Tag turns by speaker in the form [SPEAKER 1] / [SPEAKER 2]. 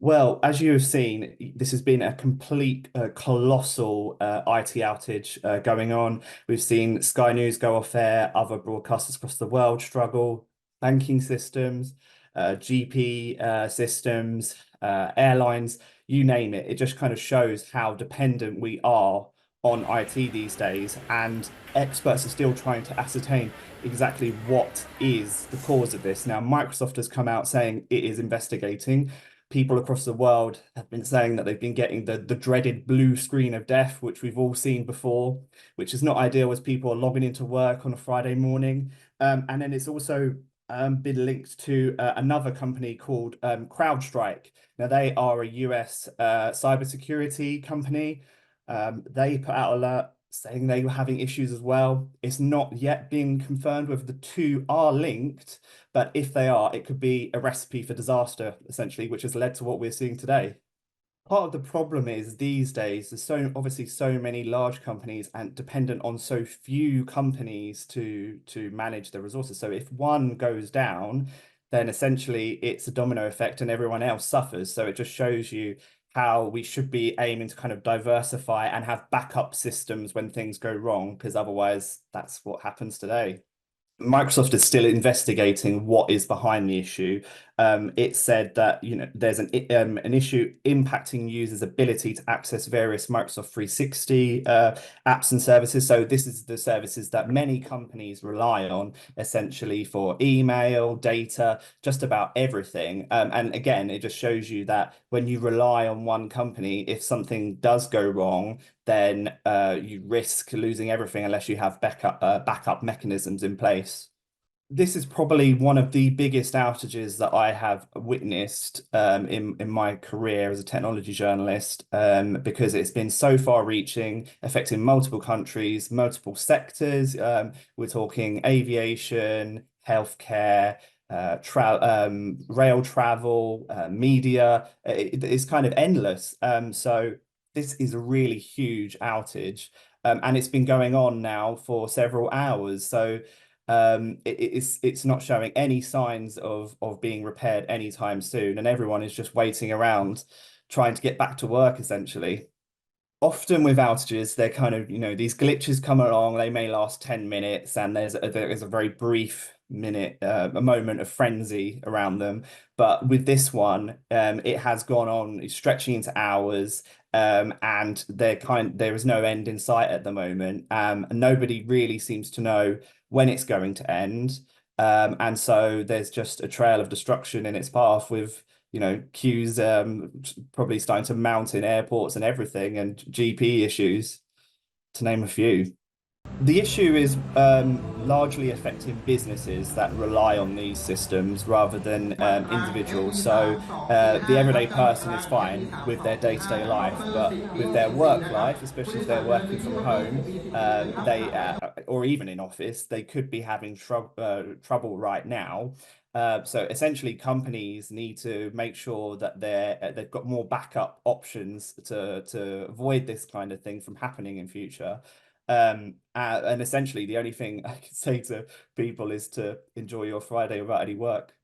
[SPEAKER 1] Well, as you have seen, this has been a complete colossal IT outage going on. We've seen Sky News go off air, other broadcasters across the world struggle, banking systems, GP systems, airlines, you name it. It just kind of shows how dependent we are on IT these days, and experts are still trying to ascertain exactly what is the cause of this. Now, Microsoft has come out saying it is investigating. People across the world have been saying that they've been getting the dreaded blue screen of death, which we've all seen before, which is not ideal as people are logging into work on a Friday morning. And then it's also been linked to another company called CrowdStrike. Now, they are a US cybersecurity company. They put out an alert saying they were having issues as well. It's not yet being confirmed whether the two are linked, but if they are, it could be a recipe for disaster, essentially, which has led to what we're seeing today. Part of the problem is these days there's obviously so many large companies and dependent on so few companies to manage the resources. So if one goes down, then essentially it's a domino effect and everyone else suffers. So it just shows you how we should be aiming to kind of diversify and have backup systems when things go wrong, because otherwise that's what happens today. Microsoft is still investigating what is behind the issue. It said that there's an issue impacting users' ability to access various Microsoft 360 apps and services. So this is the services that many companies rely on, essentially for email, data, just about everything. And again, it just shows you that when you rely on one company, if something does go wrong, then you risk losing everything unless you have backup mechanisms in place. This is probably one of the biggest outages that I have witnessed in my career as a technology journalist, because it's been so far-reaching, affecting multiple countries, multiple sectors. We're talking aviation, healthcare, rail travel, media. It's kind of endless. So this is a really huge outage, and it's been going on now for several hours. So it's not showing any signs of being repaired anytime soon, and everyone is just waiting around, trying to get back to work essentially. Often with outages, they're kind of, these glitches come along, they may last 10 minutes, and there's a very brief minute, a moment of frenzy around them. But with this one, it has gone on, it's stretching into hours, and there is no end in sight at the moment. And nobody really seems to know when it's going to end. And so there's just a trail of destruction in its path with queues probably starting to mount in airports and everything, and GP issues, to name a few. The issue is largely affecting businesses that rely on these systems rather than individuals. So the everyday person is fine with their day-to-day life, but with their work life, especially if they're working from home, they or even in office, they could be having trouble right now. So essentially, companies need to make sure that they've got more backup options to avoid this kind of thing from happening in future. And essentially, the only thing I can say to people is to enjoy your Friday without any work.